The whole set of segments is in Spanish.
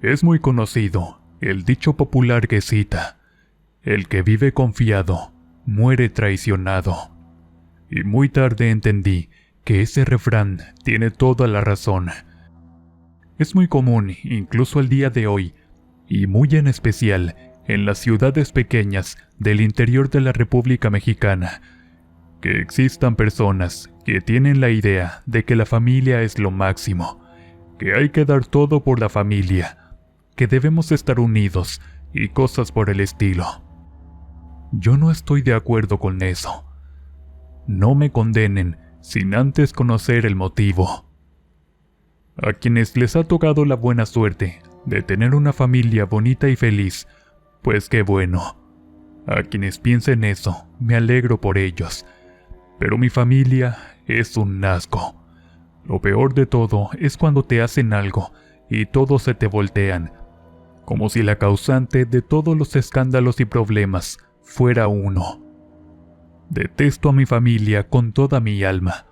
Es muy conocido el dicho popular que cita: el que vive confiado, muere traicionado. Y muy tarde entendí que ese refrán tiene toda la razón. Es muy común, incluso al día de hoy, y muy en especial en las ciudades pequeñas del interior de la República Mexicana, que existan personas que tienen la idea de que la familia es lo máximo, que hay que dar todo por la familia, que debemos estar unidos y cosas por el estilo. Yo no estoy de acuerdo con eso. No me condenen sin antes conocer el motivo. A quienes les ha tocado la buena suerte de tener una familia bonita y feliz, pues qué bueno. A quienes piensen eso, me alegro por ellos. Pero mi familia es un asco. Lo peor de todo es cuando te hacen algo y todos se te voltean, como si la causante de todos los escándalos y problemas fuera uno. Detesto a mi familia con toda mi alma,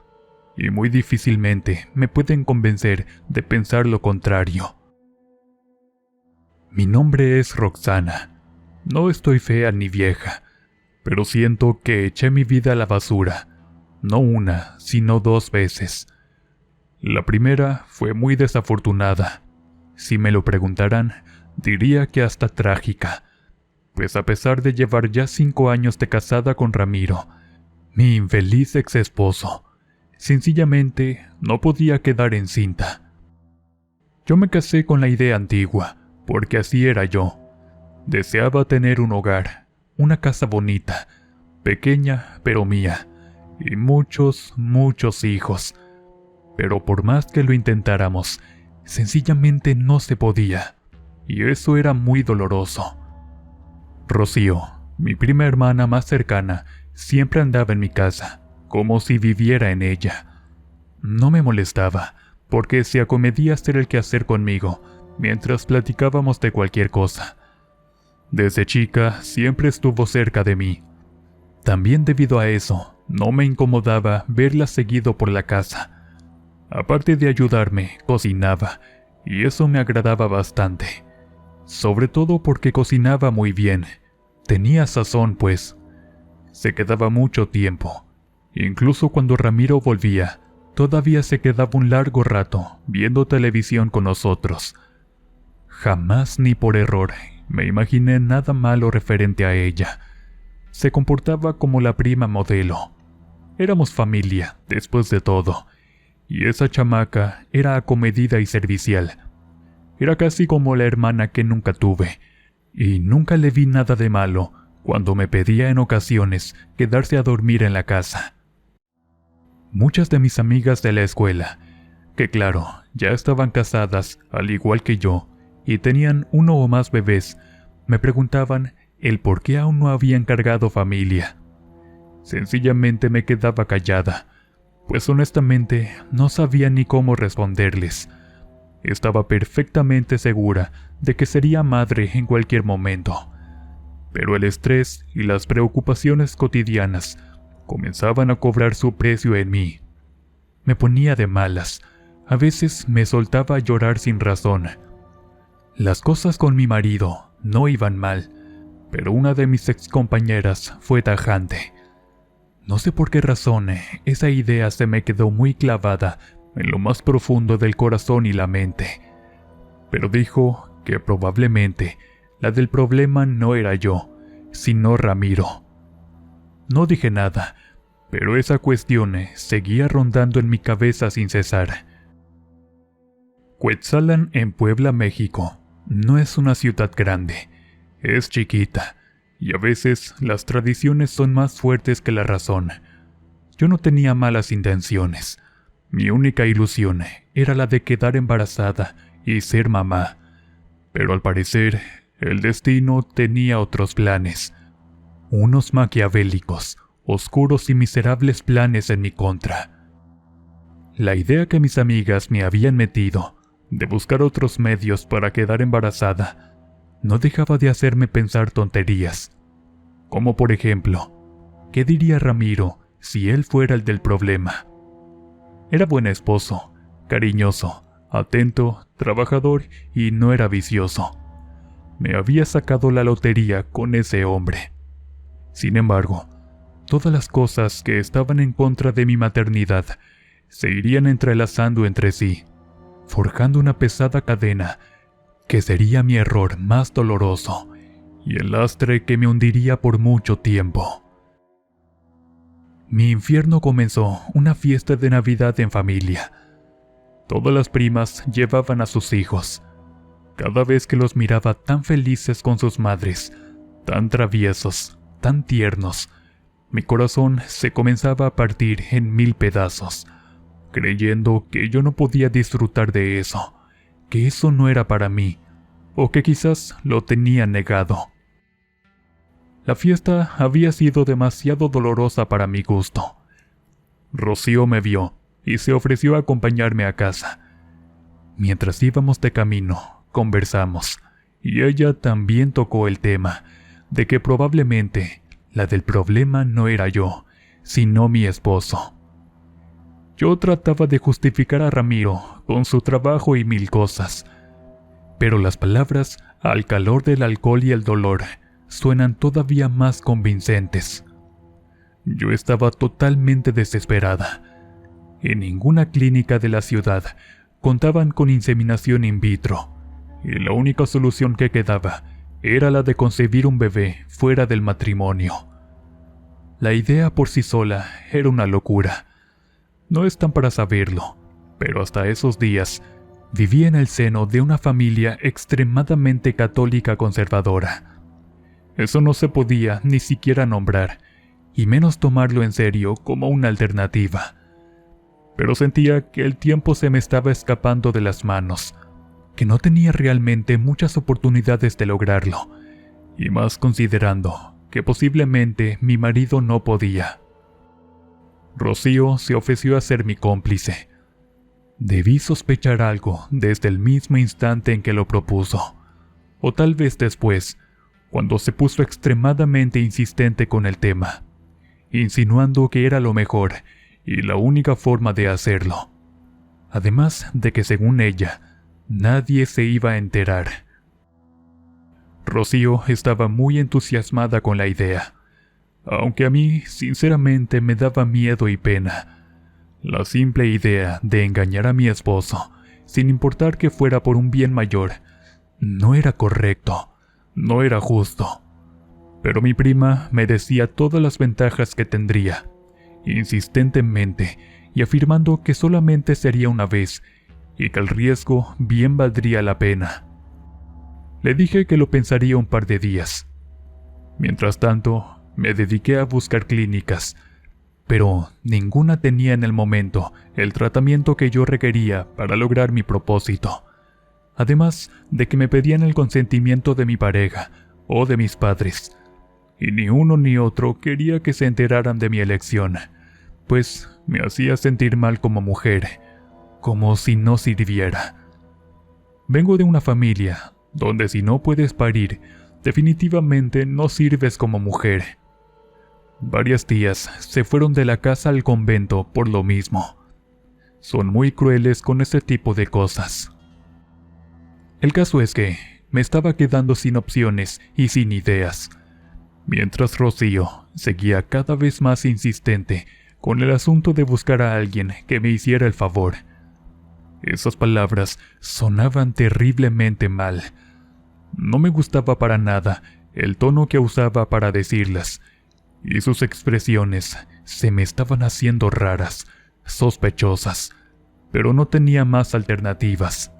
y muy difícilmente me pueden convencer de pensar lo contrario. Mi nombre es Roxana. No estoy fea ni vieja, pero siento que eché mi vida a la basura, no una, sino 2 veces. La primera fue muy desafortunada. Si me lo preguntaran, diría que hasta trágica, pues a pesar de llevar ya 5 años de casada con Ramiro, mi infeliz ex esposo, sencillamente no podía quedar encinta. Yo me casé con la idea antigua, porque así era yo. Deseaba tener un hogar, una casa bonita, pequeña pero mía, y muchos, muchos hijos. Pero por más que lo intentáramos, sencillamente no se podía, y eso era muy doloroso. Rocío, mi prima hermana más cercana, siempre andaba en mi casa, como si viviera en ella. No me molestaba, porque se acomedía a hacer el quehacer conmigo, mientras platicábamos de cualquier cosa. Desde chica siempre estuvo cerca de mí. También debido a eso, no me incomodaba verla seguido por la casa. Aparte de ayudarme, cocinaba, y eso me agradaba bastante. Sobre todo porque cocinaba muy bien. Tenía sazón, pues. Se quedaba mucho tiempo. Incluso cuando Ramiro volvía, todavía se quedaba un largo rato viendo televisión con nosotros. Jamás ni por error me imaginé nada malo referente a ella. Se comportaba como la prima modelo. Éramos familia, después de todo, y esa chamaca era acomedida y servicial. Era casi como la hermana que nunca tuve, y nunca le vi nada de malo cuando me pedía en ocasiones quedarse a dormir en la casa. Muchas de mis amigas de la escuela, que claro, ya estaban casadas al igual que yo, y tenían 1 o más bebés, me preguntaban el por qué aún no habían cargado familia. Sencillamente me quedaba callada, pues honestamente no sabía ni cómo responderles. Estaba perfectamente segura de que sería madre en cualquier momento, pero el estrés y las preocupaciones cotidianas comenzaban a cobrar su precio en mí. Me ponía de malas, a veces me soltaba a llorar sin razón. Las cosas con mi marido no iban mal, pero una de mis excompañeras fue tajante. No sé por qué razón, esa idea se me quedó muy clavada en lo más profundo del corazón y la mente. Pero dijo que probablemente la del problema no era yo, sino Ramiro. No dije nada, pero esa cuestión seguía rondando en mi cabeza sin cesar. Cuetzalan, en Puebla, México, no es una ciudad grande, es chiquita, y a veces las tradiciones son más fuertes que la razón. Yo no tenía malas intenciones. Mi única ilusión era la de quedar embarazada y ser mamá. Pero al parecer, el destino tenía otros planes. Unos maquiavélicos, oscuros y miserables planes en mi contra. La idea que mis amigas me habían metido, de buscar otros medios para quedar embarazada, no dejaba de hacerme pensar tonterías. Como por ejemplo, ¿qué diría Ramiro si él fuera el del problema? Era buen esposo, cariñoso, atento, trabajador y no era vicioso. Me había sacado la lotería con ese hombre. Sin embargo, todas las cosas que estaban en contra de mi maternidad se irían entrelazando entre sí, forjando una pesada cadena que sería mi error más doloroso y el lastre que me hundiría por mucho tiempo. Mi infierno comenzó una fiesta de Navidad en familia. Todas las primas llevaban a sus hijos. Cada vez que los miraba tan felices con sus madres, tan traviesos, tan tiernos, mi corazón se comenzaba a partir en 1000 pedazos, creyendo que yo no podía disfrutar de eso, que eso no era para mí, o que quizás lo tenía negado. La fiesta había sido demasiado dolorosa para mi gusto. Rocío me vio y se ofreció a acompañarme a casa. Mientras íbamos de camino, conversamos, y ella también tocó el tema de que probablemente la del problema no era yo, sino mi esposo. Yo trataba de justificar a Ramiro con su trabajo y 1000 cosas, pero las palabras, al calor del alcohol y el dolor, suenan todavía más convincentes. Yo estaba totalmente desesperada. En ninguna clínica de la ciudad contaban con inseminación in vitro, y la única solución que quedaba era la de concebir un bebé fuera del matrimonio. La idea por sí sola era una locura. No están para saberlo, pero hasta esos días vivía en el seno de una familia extremadamente católica conservadora. Eso no se podía ni siquiera nombrar, y menos tomarlo en serio como una alternativa. Pero sentía que el tiempo se me estaba escapando de las manos, que no tenía realmente muchas oportunidades de lograrlo, y más considerando que posiblemente mi marido no podía. Rocío se ofreció a ser mi cómplice. Debí sospechar algo desde el mismo instante en que lo propuso, o tal vez después, cuando se puso extremadamente insistente con el tema, insinuando que era lo mejor y la única forma de hacerlo. Además de que, según ella, nadie se iba a enterar. Rocío estaba muy entusiasmada con la idea, aunque a mí sinceramente me daba miedo y pena. La simple idea de engañar a mi esposo, sin importar que fuera por un bien mayor, no era correcto, no era justo. Pero mi prima me decía todas las ventajas que tendría, insistentemente, y afirmando que solamente sería una vez, y que el riesgo bien valdría la pena. Le dije que lo pensaría un par de días. Mientras tanto, me dediqué a buscar clínicas, pero ninguna tenía en el momento el tratamiento que yo requería para lograr mi propósito. Además de que me pedían el consentimiento de mi pareja o de mis padres, y ni uno ni otro quería que se enteraran de mi elección, pues me hacía sentir mal como mujer, como si no sirviera. Vengo de una familia donde si no puedes parir, definitivamente no sirves como mujer. Varias tías se fueron de la casa al convento por lo mismo. Son muy crueles con ese tipo de cosas. El caso es que me estaba quedando sin opciones y sin ideas, mientras Rocío seguía cada vez más insistente con el asunto de buscar a alguien que me hiciera el favor. Esas palabras sonaban terriblemente mal. No me gustaba para nada el tono que usaba para decirlas, y sus expresiones se me estaban haciendo raras, sospechosas, pero no tenía más alternativas.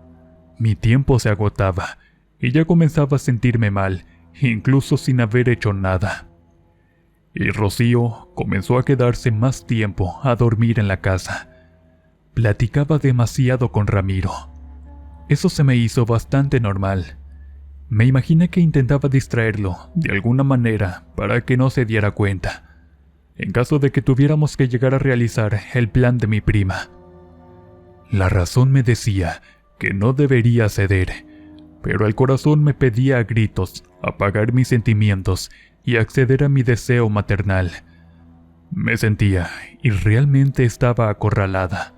Mi tiempo se agotaba, y ya comenzaba a sentirme mal, incluso sin haber hecho nada. Y Rocío comenzó a quedarse más tiempo a dormir en la casa. Platicaba demasiado con Ramiro. Eso se me hizo bastante normal. Me imaginé que intentaba distraerlo de alguna manera para que no se diera cuenta, en caso de que tuviéramos que llegar a realizar el plan de mi prima. La razón me decía que no debería ceder, pero el corazón me pedía a gritos apagar mis sentimientos y acceder a mi deseo maternal. Me sentía y realmente estaba acorralada.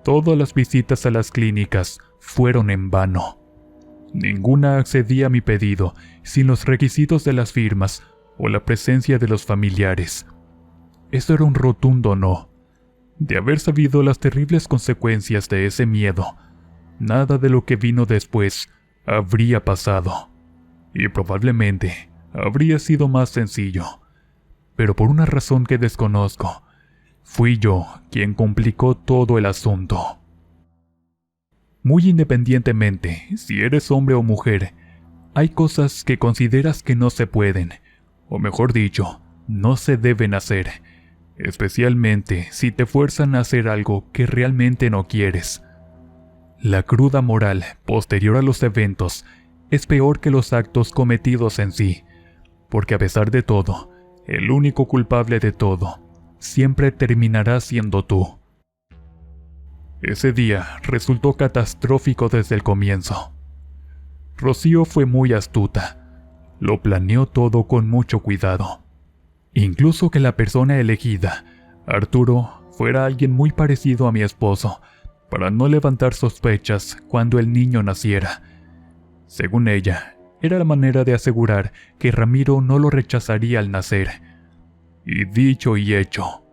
Todas las visitas a las clínicas fueron en vano. Ninguna accedía a mi pedido sin los requisitos de las firmas o la presencia de los familiares. Eso era un rotundo no. De haber sabido las terribles consecuencias de ese miedo, nada de lo que vino después habría pasado. Y probablemente habría sido más sencillo. Pero por una razón que desconozco, fui yo quien complicó todo el asunto. Muy independientemente si eres hombre o mujer, hay cosas que consideras que no se pueden, o mejor dicho, no se deben hacer, especialmente si te fuerzan a hacer algo que realmente no quieres. La cruda moral posterior a los eventos es peor que los actos cometidos en sí, porque a pesar de todo, el único culpable de todo siempre terminará siendo tú. Ese día resultó catastrófico desde el comienzo. Rocío fue muy astuta. Lo planeó todo con mucho cuidado. Incluso que la persona elegida, Arturo, fuera alguien muy parecido a mi esposo, para no levantar sospechas cuando el niño naciera. Según ella, era la manera de asegurar que Ramiro no lo rechazaría al nacer. Y dicho y hecho.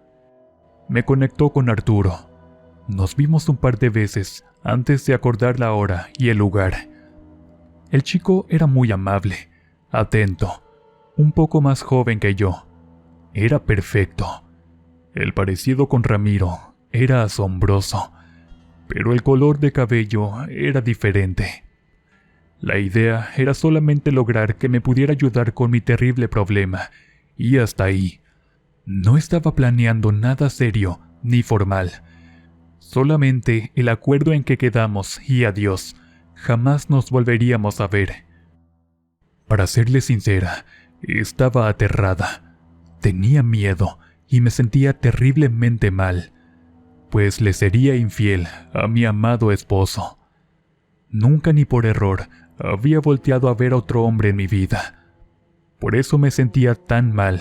Me conectó con Arturo. Nos vimos un par de veces antes de acordar la hora y el lugar. El chico era muy amable, atento, un poco más joven que yo. Era perfecto. El parecido con Ramiro era asombroso, pero el color de cabello era diferente. La idea era solamente lograr que me pudiera ayudar con mi terrible problema, y hasta ahí. No estaba planeando nada serio ni formal. Solamente el acuerdo en que quedamos y adiós. Jamás nos volveríamos a ver. Para serle sincera, estaba aterrada. Tenía miedo y me sentía terriblemente mal, pues le sería infiel a mi amado esposo. Nunca ni por error había volteado a ver a otro hombre en mi vida. Por eso me sentía tan mal.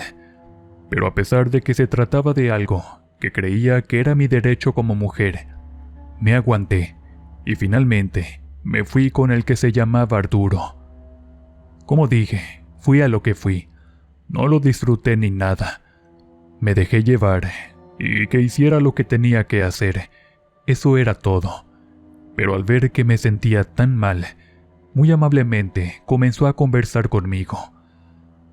Pero a pesar de que se trataba de algo que creía que era mi derecho como mujer, me aguanté y finalmente me fui con el que se llamaba Arturo. Como dije, fui a lo que fui. No lo disfruté ni nada. Me dejé llevar y que hiciera lo que tenía que hacer. Eso era todo. Pero al ver que me sentía tan mal, muy amablemente comenzó a conversar conmigo.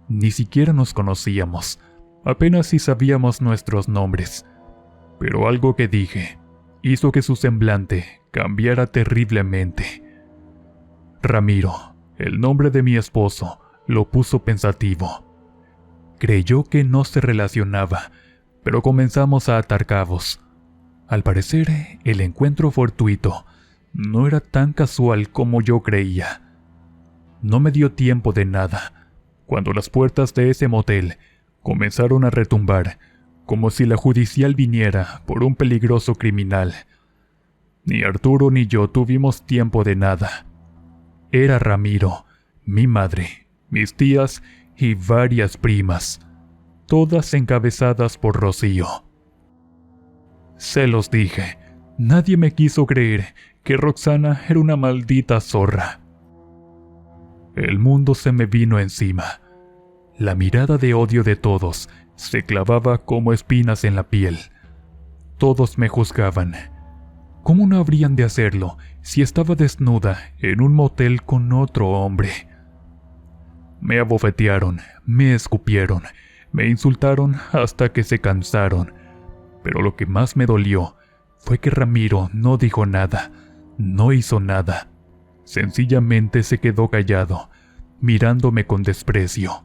Ni siquiera nos conocíamos. Apenas si sabíamos nuestros nombres, pero algo que dije hizo que su semblante cambiara terriblemente. Ramiro, el nombre de mi esposo, lo puso pensativo. Creyó que no se relacionaba, pero comenzamos a atar cabos. Al parecer, el encuentro fortuito no era tan casual como yo creía. No me dio tiempo de nada, cuando las puertas de ese motel comenzaron a retumbar, como si la judicial viniera por un peligroso criminal. Ni Arturo ni yo tuvimos tiempo de nada. Era Ramiro, mi madre, mis tías y varias primas, todas encabezadas por Rocío. Se los dije, nadie me quiso creer que Roxana era una maldita zorra. El mundo se me vino encima. La mirada de odio de todos se clavaba como espinas en la piel. Todos me juzgaban. ¿Cómo no habrían de hacerlo si estaba desnuda en un motel con otro hombre? Me abofetearon, me escupieron, me insultaron hasta que se cansaron. Pero lo que más me dolió fue que Ramiro no dijo nada, no hizo nada. Sencillamente se quedó callado, mirándome con desprecio,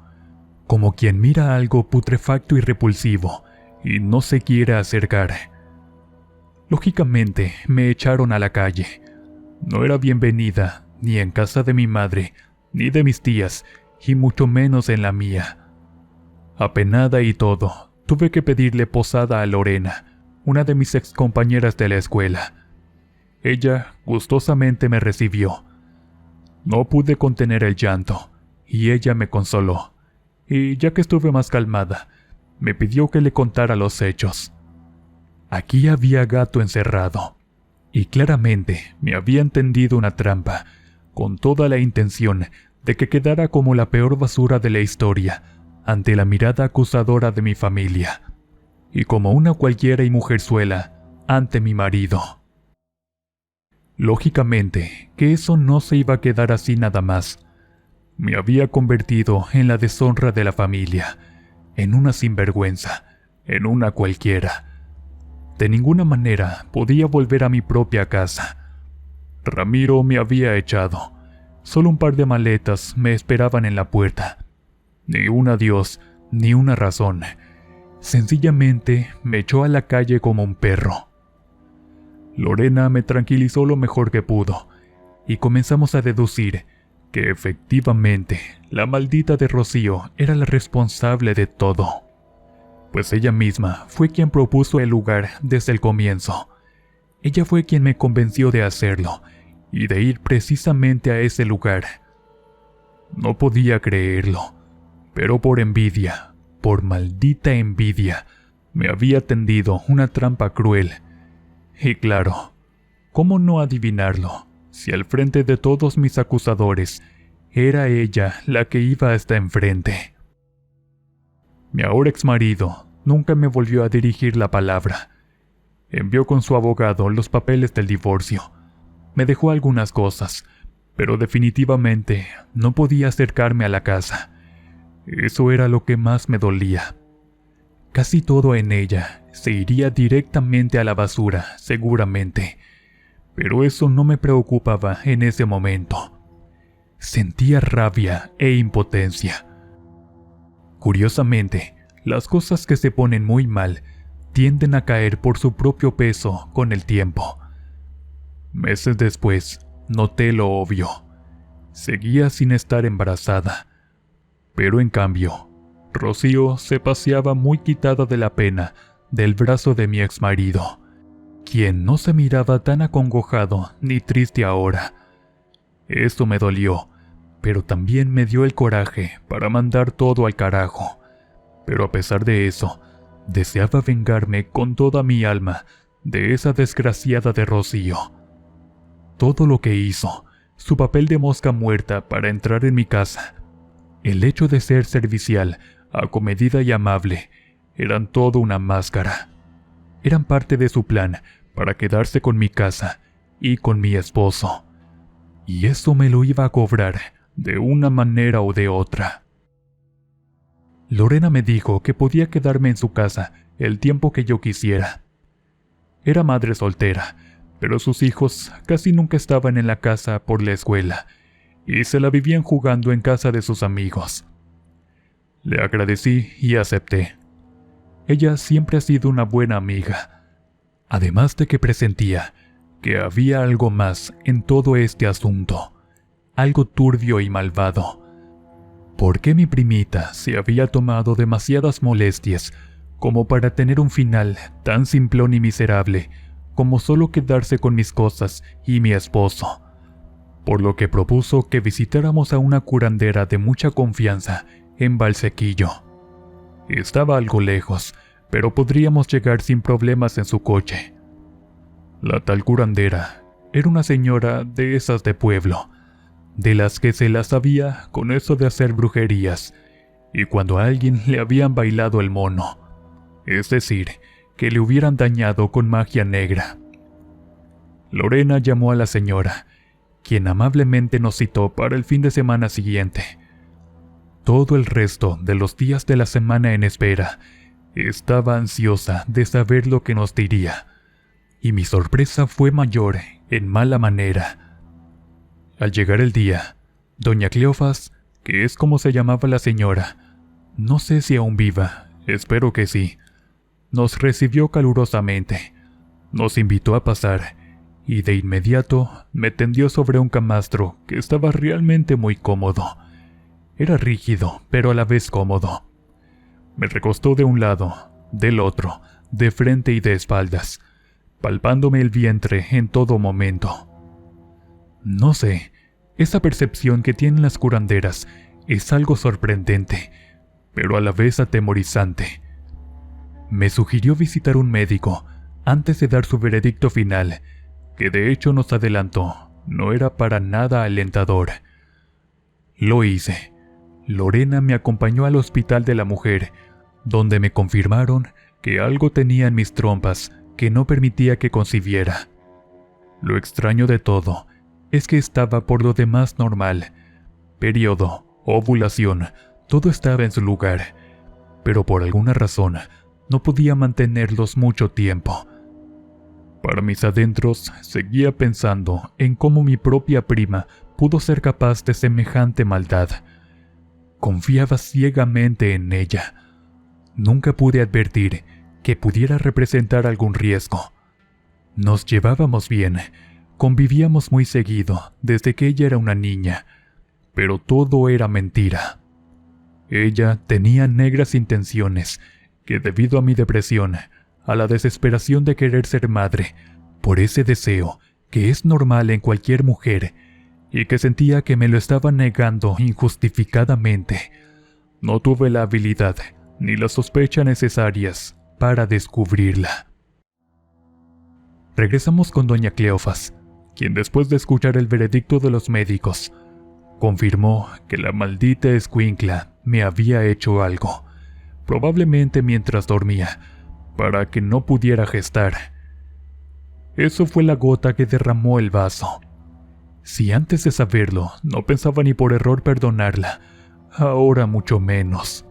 como quien mira algo putrefacto y repulsivo y no se quiere acercar. Lógicamente me echaron a la calle. No era bienvenida ni en casa de mi madre, ni de mis tías, y mucho menos en la mía. Apenada y todo, tuve que pedirle posada a Lorena, una de mis excompañeras de la escuela. Ella gustosamente me recibió. No pude contener el llanto, y ella me consoló, y ya que estuve más calmada, me pidió que le contara los hechos. Aquí había gato encerrado, y claramente me habían tendido una trampa, con toda la intención de que quedara como la peor basura de la historia ante la mirada acusadora de mi familia, y como una cualquiera y mujerzuela ante mi marido. Lógicamente, que eso no se iba a quedar así nada más. Me había convertido en la deshonra de la familia, en una sinvergüenza, en una cualquiera. De ninguna manera podía volver a mi propia casa. Ramiro me había echado. Solo un par de maletas me esperaban en la puerta. Ni un adiós, ni una razón. Sencillamente me echó a la calle como un perro. Lorena me tranquilizó lo mejor que pudo, y comenzamos a deducir que efectivamente la maldita de Rocío era la responsable de todo, pues ella misma fue quien propuso el lugar desde el comienzo. Ella fue quien me convenció de hacerlo y de ir precisamente a ese lugar. No podía creerlo, pero por envidia, por maldita envidia, me había tendido una trampa cruel. Y claro, ¿cómo no adivinarlo, si al frente de todos mis acusadores era ella la que iba hasta enfrente? Mi ahora exmarido nunca me volvió a dirigir la palabra. Envió con su abogado los papeles del divorcio. Me dejó algunas cosas, pero definitivamente no podía acercarme a la casa. Eso era lo que más me dolía. Casi todo en ella se iría directamente a la basura, seguramente, pero eso no me preocupaba en ese momento. Sentía rabia e impotencia. Curiosamente, las cosas que se ponen muy mal tienden a caer por su propio peso con el tiempo. Meses después, noté lo obvio. Seguía sin estar embarazada, pero en cambio, Rocío se paseaba muy quitada de la pena del brazo de mi exmarido, quien no se miraba tan acongojado ni triste ahora. Esto me dolió, pero también me dio el coraje para mandar todo al carajo. Pero a pesar de eso, deseaba vengarme con toda mi alma de esa desgraciada de Rocío. Todo lo que hizo, su papel de mosca muerta para entrar en mi casa, el hecho de ser servicial, acomedida y amable, eran todo una máscara. Eran parte de su plan para quedarse con mi casa y con mi esposo. Y eso me lo iba a cobrar de una manera o de otra. Lorena me dijo que podía quedarme en su casa el tiempo que yo quisiera. Era madre soltera, pero sus hijos casi nunca estaban en la casa por la escuela, y se la vivían jugando en casa de sus amigos. Le agradecí y acepté. Ella siempre ha sido una buena amiga, además de que presentía que había algo más en todo este asunto, algo turbio y malvado. ¿Por qué mi primita se había tomado demasiadas molestias como para tener un final tan simplón y miserable como solo quedarse con mis cosas y mi esposo? Por lo que propuso que visitáramos a una curandera de mucha confianza en Valsequillo. Estaba algo lejos, pero podríamos llegar sin problemas en su coche. La tal curandera era una señora de esas de pueblo, de las que se las sabía con eso de hacer brujerías, y cuando a alguien le habían bailado el mono, es decir, que le hubieran dañado con magia negra. Lorena llamó a la señora, quien amablemente nos citó para el fin de semana siguiente. Todo el resto de los días de la semana en espera, estaba ansiosa de saber lo que nos diría, y mi sorpresa fue mayor en mala manera. Al llegar el día, doña Cleofas, que es como se llamaba la señora, no sé si aún viva, espero que sí, nos recibió calurosamente, nos invitó a pasar, y de inmediato me tendió sobre un camastro que estaba realmente muy cómodo. Era rígido, pero a la vez cómodo. Me recostó de un lado, del otro, de frente y de espaldas, palpándome el vientre en todo momento. No sé, esa percepción que tienen las curanderas es algo sorprendente, pero a la vez atemorizante. Me sugirió visitar un médico antes de dar su veredicto final, que de hecho nos adelantó, no era para nada alentador. Lo hice. Lorena me acompañó al hospital de la mujer, donde me confirmaron que algo tenía en mis trompas que no permitía que concibiera. Lo extraño de todo es que estaba por lo demás normal. Periodo, ovulación, todo estaba en su lugar, pero por alguna razón no podía mantenerlos mucho tiempo. Para mis adentros seguía pensando en cómo mi propia prima pudo ser capaz de semejante maldad. Confiaba ciegamente en ella. Nunca pude advertir que pudiera representar algún riesgo. Nos llevábamos bien, convivíamos muy seguido desde que ella era una niña, pero todo era mentira. Ella tenía negras intenciones que, debido a mi depresión, a la desesperación de querer ser madre, por ese deseo que es normal en cualquier mujer y que sentía que me lo estaba negando injustificadamente, no tuve la habilidad ni la sospecha necesarias para descubrirla. Regresamos con doña Cleofas, quien después de escuchar el veredicto de los médicos, confirmó que la maldita escuincla me había hecho algo, probablemente mientras dormía, para que no pudiera gestar. Eso fue la gota que derramó el vaso. Si antes de saberlo no pensaba ni por error perdonarla, ahora mucho menos.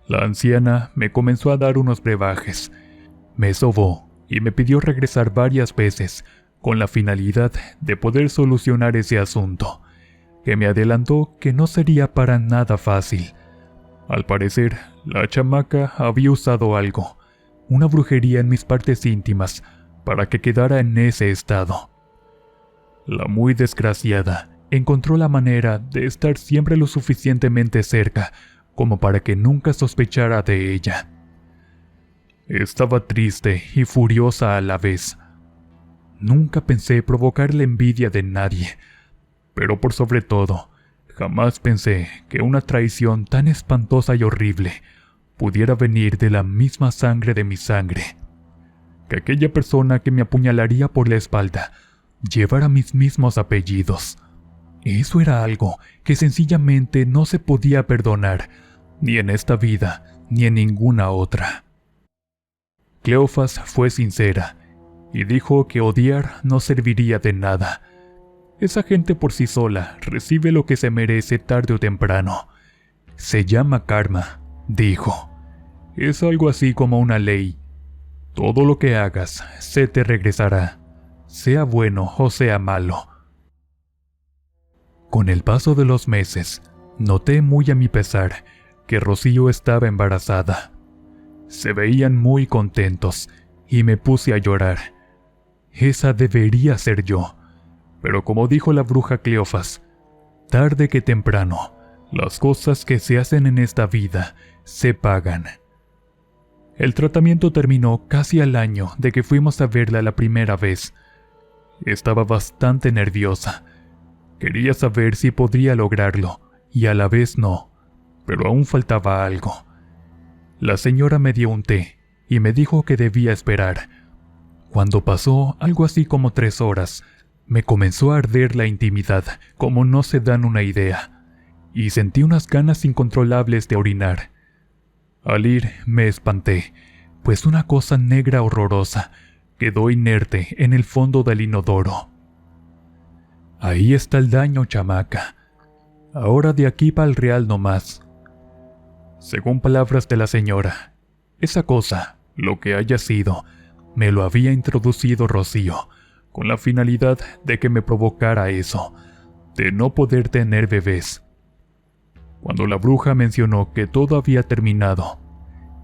La anciana me comenzó a dar unos brebajes, me sobó y me pidió regresar varias veces con la finalidad de poder solucionar ese asunto, que me adelantó que no sería para nada fácil. Al parecer, la chamaca había usado algo, una brujería en mis partes íntimas, para que quedara en ese estado. La muy desgraciada encontró la manera de estar siempre lo suficientemente cerca como para que nunca sospechara de ella. Estaba triste y furiosa a la vez. Nunca pensé provocar la envidia de nadie, pero por sobre todo, jamás pensé que una traición tan espantosa y horrible pudiera venir de la misma sangre de mi sangre. Que aquella persona que me apuñalaría por la espalda llevara mis mismos apellidos. Eso era algo que sencillamente no se podía perdonar, ni en esta vida, ni en ninguna otra. Cleofas fue sincera y dijo que odiar no serviría de nada. Esa gente por sí sola recibe lo que se merece tarde o temprano. Se llama karma, dijo. Es algo así como una ley. Todo lo que hagas se te regresará, sea bueno o sea malo. Con el paso de los meses, noté muy a mi pesar que Rocío estaba embarazada. Se veían muy contentos y me puse a llorar. Esa debería ser yo, pero como dijo la bruja Cleofas, tarde que temprano, las cosas que se hacen en esta vida se pagan. El tratamiento terminó casi al año de que fuimos a verla la primera vez. Estaba bastante nerviosa. Quería saber si podría lograrlo, y a la vez no, pero aún faltaba algo. La señora me dio un té y me dijo que debía esperar. Cuando pasó algo así como 3 horas, me comenzó a arder la intimidad como no se dan una idea, y sentí unas ganas incontrolables de orinar. Al ir me espanté, pues una cosa negra horrorosa quedó inerte en el fondo del inodoro. Ahí está el daño, chamaca. Ahora de aquí para el real no más. Según palabras de la señora, esa cosa, lo que haya sido, me lo había introducido Rocío, con la finalidad de que me provocara eso, de no poder tener bebés. Cuando la bruja mencionó que todo había terminado,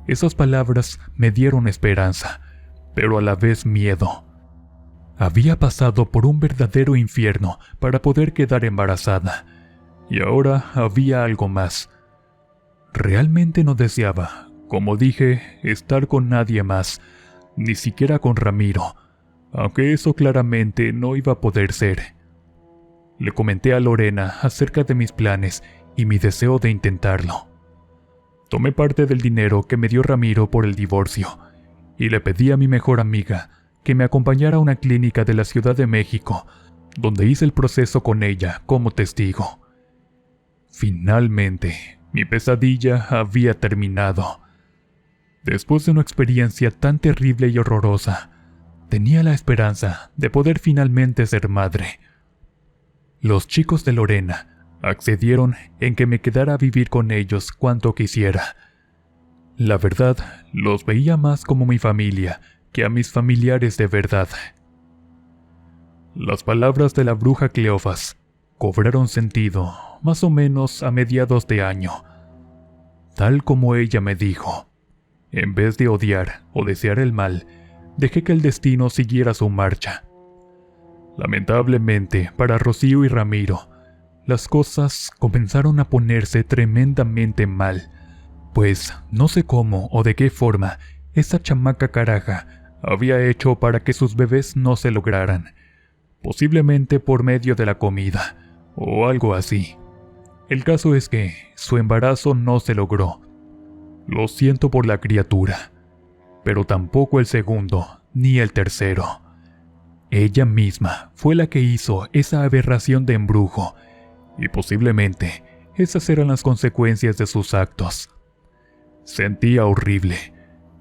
esas palabras me dieron esperanza, pero a la vez miedo. Había pasado por un verdadero infierno para poder quedar embarazada, y ahora había algo más. Realmente no deseaba, como dije, estar con nadie más, ni siquiera con Ramiro, aunque eso claramente no iba a poder ser. Le comenté a Lorena acerca de mis planes y mi deseo de intentarlo. Tomé parte del dinero que me dio Ramiro por el divorcio y le pedí a mi mejor amiga que me acompañara a una clínica de la Ciudad de México, donde hice el proceso con ella como testigo. Finalmente, mi pesadilla había terminado. Después de una experiencia tan terrible y horrorosa, tenía la esperanza de poder finalmente ser madre. Los chicos de Lorena accedieron en que me quedara a vivir con ellos cuanto quisiera. La verdad, los veía más como mi familia que a mis familiares de verdad. Las palabras de la bruja Cleofas cobraron sentido más o menos a mediados de año. Tal como ella me dijo, en vez de odiar o desear el mal, dejé que el destino siguiera su marcha. Lamentablemente, para Rocío y Ramiro, las cosas comenzaron a ponerse tremendamente mal, pues no sé cómo o de qué forma esa chamaca caraja había hecho para que sus bebés no se lograran, posiblemente por medio de la comida, o algo así. El caso es que su embarazo no se logró. Lo siento por la criatura, pero tampoco el segundo ni el tercero. Ella misma fue la que hizo esa aberración de embrujo, y posiblemente esas eran las consecuencias de sus actos. Sentía horrible.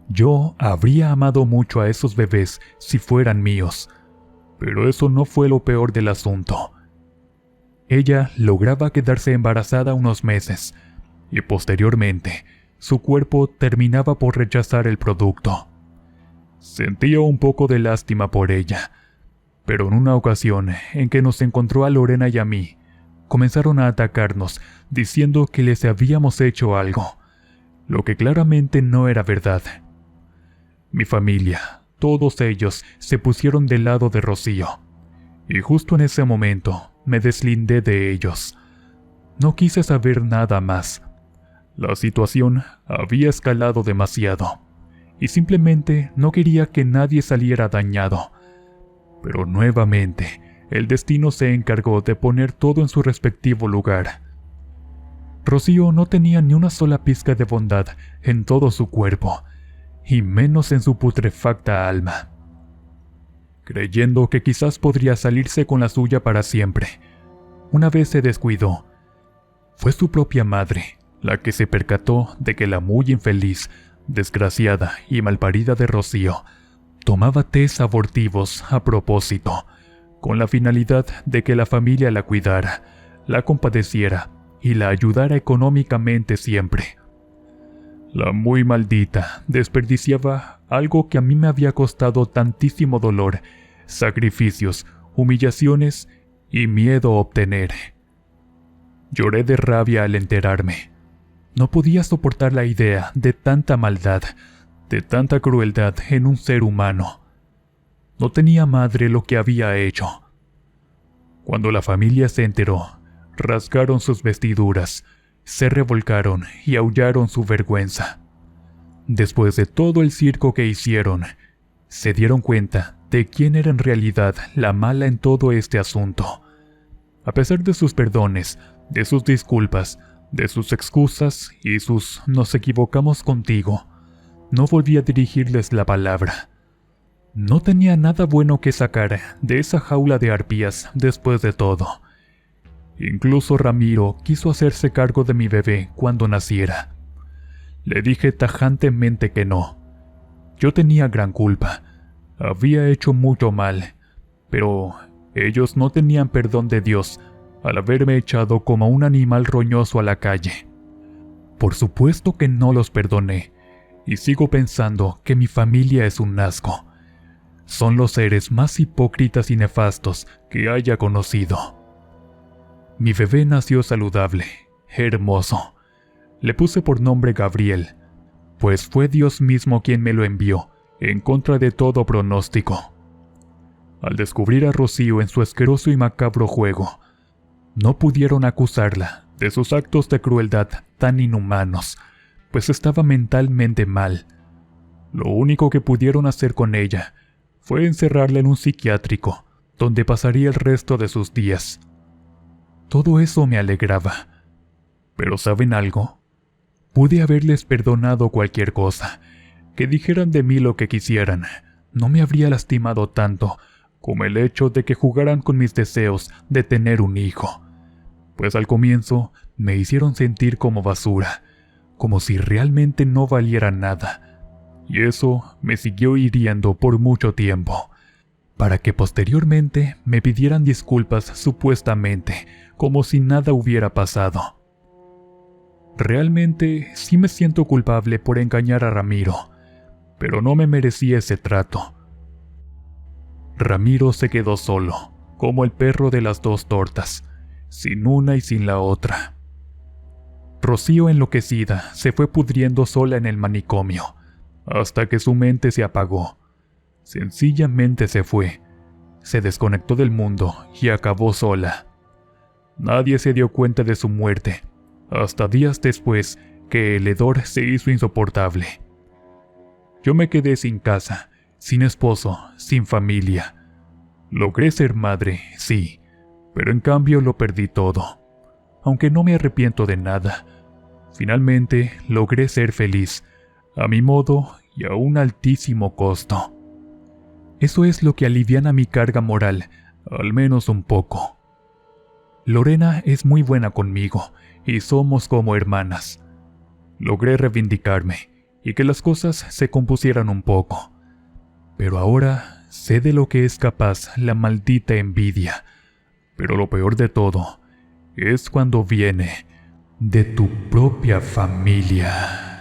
Yo habría amado mucho a esos bebés si fueran míos, pero eso no fue lo peor del asunto. Ella lograba quedarse embarazada unos meses, y posteriormente su cuerpo terminaba por rechazar el producto. Sentía un poco de lástima por ella, pero en una ocasión en que nos encontró a Lorena y a mí, comenzaron a atacarnos diciendo que les habíamos hecho algo, lo que claramente no era verdad. Mi familia, todos ellos, se pusieron del lado de Rocío, y justo en ese momento me deslindé de ellos. No quise saber nada más. La situación había escalado demasiado, y simplemente no quería que nadie saliera dañado. Pero nuevamente, el destino se encargó de poner todo en su respectivo lugar. Rocío no tenía ni una sola pizca de bondad en todo su cuerpo, y menos en su putrefacta alma. Creyendo que quizás podría salirse con la suya para siempre, una vez se descuidó. Fue su propia madre la que se percató de que la muy infeliz, desgraciada y malparida de Rocío tomaba tés abortivos a propósito, con la finalidad de que la familia la cuidara, la compadeciera y la ayudara económicamente siempre. La muy maldita desperdiciaba algo que a mí me había costado tantísimo dolor, sacrificios, humillaciones y miedo a obtener. Lloré de rabia al enterarme. No podía soportar la idea de tanta maldad, de tanta crueldad en un ser humano. No tenía madre lo que había hecho. Cuando la familia se enteró, rasgaron sus vestiduras, se revolcaron y aullaron su vergüenza. Después de todo el circo que hicieron, se dieron cuenta de quién era en realidad la mala en todo este asunto. A pesar de sus perdones, de sus disculpas, de sus excusas y sus "nos equivocamos contigo", no volví a dirigirles la palabra. No tenía nada bueno que sacar de esa jaula de arpías después de todo. Incluso Ramiro quiso hacerse cargo de mi bebé cuando naciera. Le dije tajantemente que no. Yo tenía gran culpa. Había hecho mucho mal, pero ellos no tenían perdón de Dios al haberme echado como un animal roñoso a la calle. Por supuesto que no los perdoné, y sigo pensando que mi familia es un asco. Son los seres más hipócritas y nefastos que haya conocido. Mi bebé nació saludable, hermoso. Le puse por nombre Gabriel, pues fue Dios mismo quien me lo envió, en contra de todo pronóstico. Al descubrir a Rocío en su asqueroso y macabro juego, no pudieron acusarla de sus actos de crueldad tan inhumanos, pues estaba mentalmente mal. Lo único que pudieron hacer con ella fue encerrarla en un psiquiátrico, donde pasaría el resto de sus días. Todo eso me alegraba. Pero ¿saben algo? Pude haberles perdonado cualquier cosa, que dijeran de mí lo que quisieran, no me habría lastimado tanto como el hecho de que jugaran con mis deseos de tener un hijo, pues al comienzo me hicieron sentir como basura, como si realmente no valiera nada, y eso me siguió hiriendo por mucho tiempo, para que posteriormente me pidieran disculpas supuestamente, como si nada hubiera pasado. Realmente sí me siento culpable por engañar a Ramiro, pero no me merecía ese trato. Ramiro se quedó solo, como el perro de las dos tortas, sin una y sin la otra. Rocío, enloquecida, se fue pudriendo sola en el manicomio, hasta que su mente se apagó. Sencillamente se fue, se desconectó del mundo y acabó sola. Nadie se dio cuenta de su muerte, hasta días después que el hedor se hizo insoportable. Yo me quedé sin casa, sin esposo, sin familia. Logré ser madre, sí, pero en cambio lo perdí todo. Aunque no me arrepiento de nada, finalmente logré ser feliz, a mi modo y a un altísimo costo. Eso es lo que aliviana mi carga moral, al menos un poco. Lorena es muy buena conmigo y somos como hermanas. Logré reivindicarme y que las cosas se compusieran un poco. Pero ahora sé de lo que es capaz la maldita envidia. Pero lo peor de todo es cuando viene de tu propia familia.